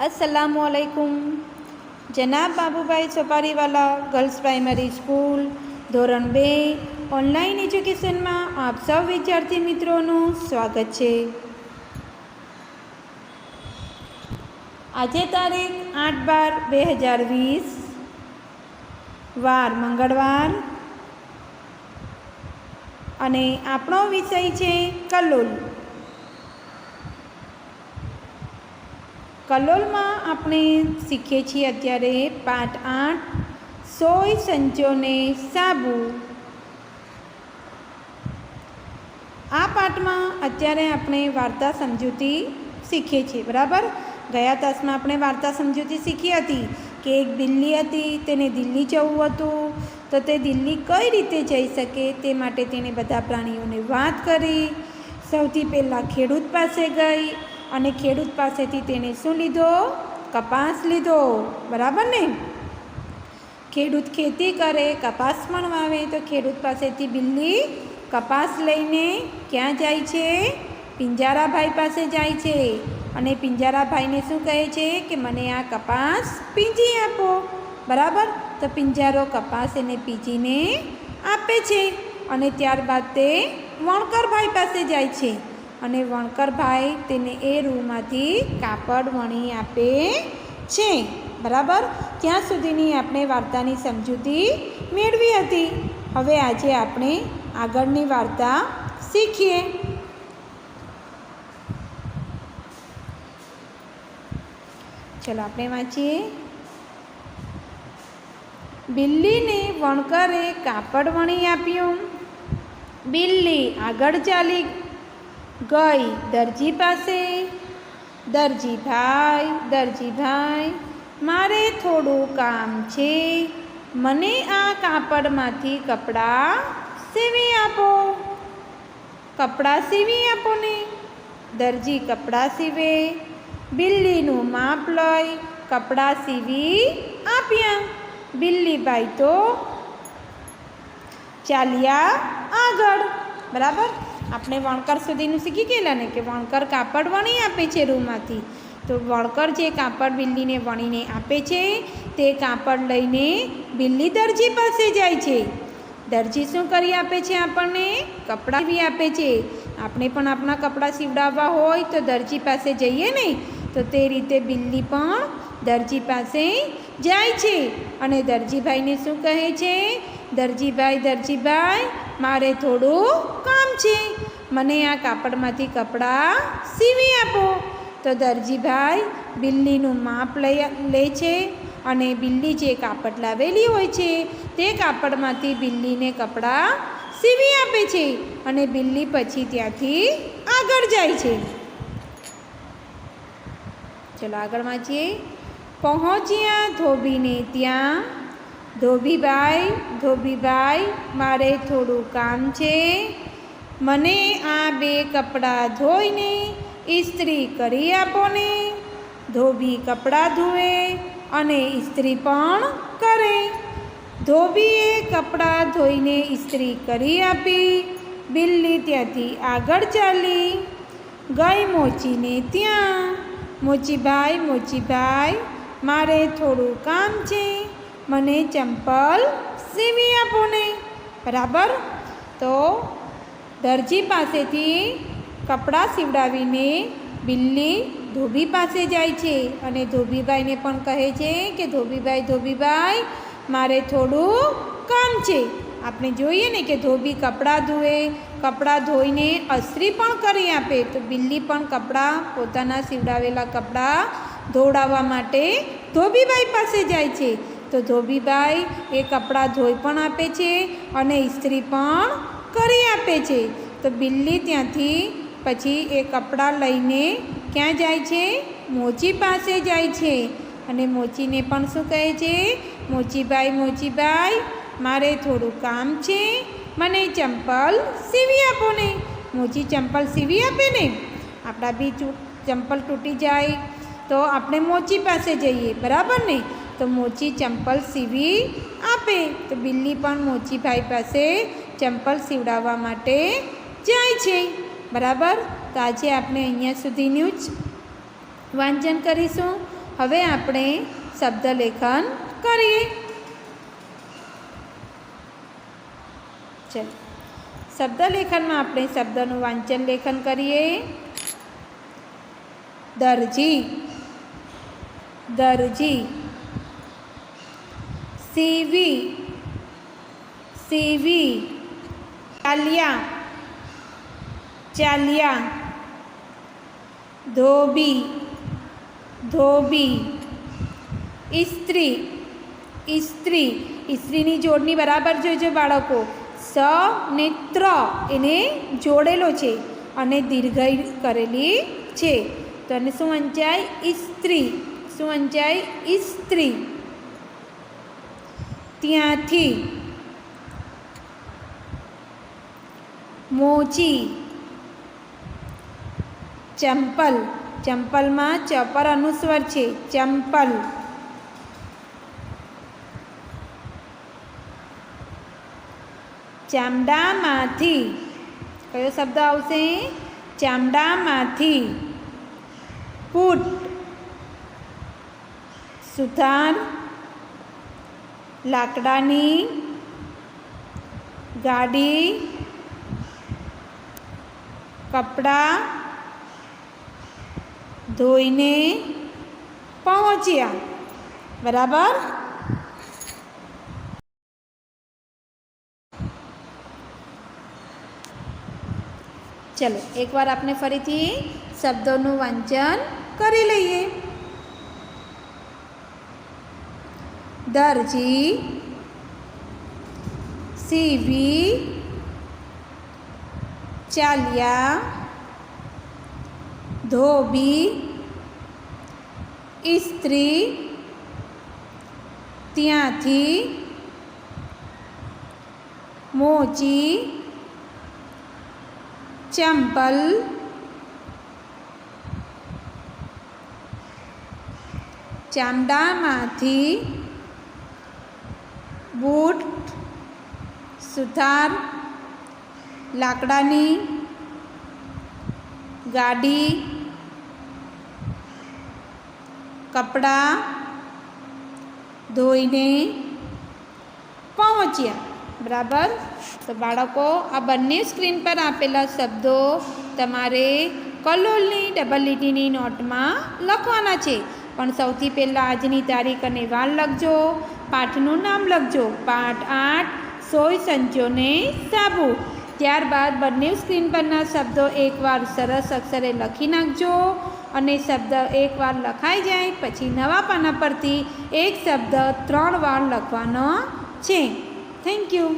अस्सलामुअलैकुम। जनाब Babubhai सोपारीवाला girls primary school ધોરણ 2 ઓનલાઈન એજ્યુકેશનમાં આપ સૌ વિદ્યાર્થી મિત્રોનું સ્વાગત છે। આજે તારીખ 8/12/2020 વાર મંગળવાર અને આપણો વિષય છે કલોલ। કલોલમાં આપણે શીખીએ છીએ અત્યારે પાઠ 8 સોય સંચોને સાબુ। આ પાઠમાં અત્યારે આપણે વાર્તા સમજૂતી શીખીએ છીએ, બરાબર। ગયા તાસમાં આપણે વાર્તા સમજૂતી શીખી હતી કે એક બિલ્લી હતી, તેને દિલ્હી જવું હતું, તો તે દિલ્હી કઈ રીતે જઈ શકે તે માટે તેણે બધા પ્રાણીઓને વાત કરી। સૌથી પહેલાં ખેડૂત પાસે ગઈ અને ખેડૂત પાસેથી તેણે શું લીધો? કપાસ લીધો, બરાબર ને। ખેડૂત ખેતી કરે, કપાસ પણ વાવે, તો ખેડૂત પાસેથી બિલ્લી કપાસ લઈને ક્યાં જાય છે? પિંજારાભાઈ પાસે જાય છે અને પિંજારાભાઈને શું કહે છે કે મને આ કપાસ પીંજી આપો, બરાબર। તો પિંજારો કપાસ એને પીંજીને આપે છે અને ત્યારબાદ તે વણકરભાઈ પાસે જાય છે અને વણકરભાઈ તેને એ રૂમાંથી કાપડ વણી આપે છે, બરાબર। ત્યાં સુધીની આપણે વાર્તાની સમજૂતી મેળવી હતી। હવે આજે આપણે આગળની વાર્તા શીખીએ। ચલો આપણે વાંચીએ। બિલ્લીને વણકરે કાપડ વણી આપ્યું। બિલ્લી આગળ ચાલી ગઈ દરજી પાસે। દરજીભાઈ મારે થોડું કામ છે, મને આ કાપડમાંથી કપડાં સીવી આપો। કપડાં સીવી આપો ને। દરજી કપડાં સીવે, બિલ્લીનું માપ લઈ કપડાં સીવી આપ્યા। બિલ્લીભાઈ તો ચાલ્યા આગળ, બરાબર। આપણે વણકર સુધીનું શીખી ગયેલા ને કે વણકર કાપડ વણી આપે છે રૂમાંથી, તો વણકર જે કાપડ બિલ્લીને વણીને આપે છે તે કાપડ લઈને બિલ્લી દરજી પાસે જાય છે। દરજી શું કરી આપે છે? આપણને કપડાં સીવી આપે છે। આપણે પણ આપણા કપડાં સીવડાવવા હોય તો દરજી પાસે જઈએ ને, તો તે રીતે બિલ્લી પણ દરજી પાસે જાય છે અને દરજીભાઈને શું કહે છે? દરજીભાઈ મારે થોડું કામ છે, મને આ કાપડમાંથી કપડાં સીવી આપો। તો દરજીભાઈ બિલ્લીનું માપ લે છે અને બિલ્લી જે કાપડ લાવેલી હોય છે તે કાપડમાંથી બિલ્લીને કપડાં સીવી આપે છે અને બિલ્લી પછી ત્યાંથી આગળ જાય છે। ચલો આગળ વાંચીએ। પહોંચ્યા ધોબીને ત્યાં। ધોબીભાઈ મારે થોડું કામ છે, મને આ 2 કપડાં ધોઈને ઇસ્ત્રી કરી આપો ને। ધોબી કપડાં ધોવે અને ઇસ્ત્રી પણ કરે। ધોબીએ કપડાં ધોઈને ઇસ્ત્રી કરી આપી। બિલ્લી ત્યાંથી આગળ ચાલી ગઈ મોચીને ત્યાં। મોચીભાઈ મારે થોડું કામ છે, મને ચંપલ સીવી આપો ને, બરાબર। તો દરજી પાસેથી કપડાં સીવડાવીને બિલ્લી ધોબી પાસે જાય છે અને ધોબીભાઈને પણ કહે છે કે ધોબીભાઈ મારે થોડું કામ છે। આપણે જોઈએ ને કે ધોબી કપડાં ધોવે, કપડાં ધોઈને ઇસ્ત્રી પણ કરી આપે, તો બિલ્લી પણ કપડાં પોતાના સીવડાવેલા કપડાં ધોવડાવવા માટે ધોબીભાઈ પાસે જાય છે। તો ધોબીભાઈ એ કપડાં ધોઈ પણ આપે છે અને ઇસ્ત્રી પણ કરી આપે છે। તો બિલ્લી ત્યાંથી પછી એ કપડાં લઈને ક્યાં જાય છે? મોચી પાસે જાય છે અને મોચીને પણ શું કહે છે? મોચીભાઈ મારે થોડું કામ છે, મને ચંપલ સીવી આપો ને। મોચી ચંપલ સીવી આપે ને। આપણા બી ચંપલ તૂટી જાય તો આપણે મોચી પાસે જઈએ, બરાબર ને। તો મોચી ચંપલ સીવી આપે, તો બિલ્લી પણ મોચીભાઈ પાસે ચંપલ સીવડાવવા માટે જાય છે, બરાબર। તો આજે આપણે અહીંયા સુધીનું જ વાંચન કરીશું। હવે આપણે શબ્દલેખન કરીએ. ચલો, શબ્દલેખનમાં આપણે શબ્દનું વાંચન લેખન કરીએ. દરજી, દરજી. સીવી, સીવી. ચાલ્યા, ચાલ્યા. ધોબી, ધોબી. ઇસ્ત્રી, ઇસ્ત્રી. ઇસ્ત્રીની જોડણી બરાબર જોઈજો બાળકો. સ ને ત્ર એને જોડેલો છે અને દીર્ઘઈ કરેલી છે, તો એને શું વંચાય? ઇસ્ત્રી. શું વંચાય? ઇસ્ત્રી. ત્યાંથી, મોચી. ચંપલ, ચંપલમાં ચ પર અનુસ્વાર છે, ચંપલ. ચામડામાંથી, કયો શબ્દ આવશે? ચામડામાંથી. ફૂટ, સુથાર. લાકડાની ગાડી. કપડાં ધોઈને પહોંચ્યા. બરાબર. ચલો, એકવાર આપણે ફરીથી શબ્દોનું વાંચન કરી લઈએ. દરજી, સીવી. ચાલ્યા. ધોબી. ઇસ્ત્રી. ત્યાંથી. મોચી. ચંપલ. ચામડામાંથી. બૂટ. સુથાર. લાકડાની ગાડી. કપડાં ધોઈને પહોંચ્યા. બરાબર. તો બાળકો, આ બંને સ્ક્રીન પર આપેલા શબ્દો તમારે કલોલની ડબલ લીટીની નોટમાં લખવાના છે, પણ સૌથી પહેલાં આજની તારીખ અને વાર લખજો. પાઠનું નામ લખજો. પાઠ 8, સોય સંચોને સાબુ. ત્યારબાદ બંને સ્ક્રીન પરના શબ્દો એકવાર સરસ અક્ષરે લખી નાખજો, અને શબ્દ એકવાર લખાઈ જાય પછી નવા પાના પરથી એક શબ્દ 3 વાર લખવાનો છે. Thank you.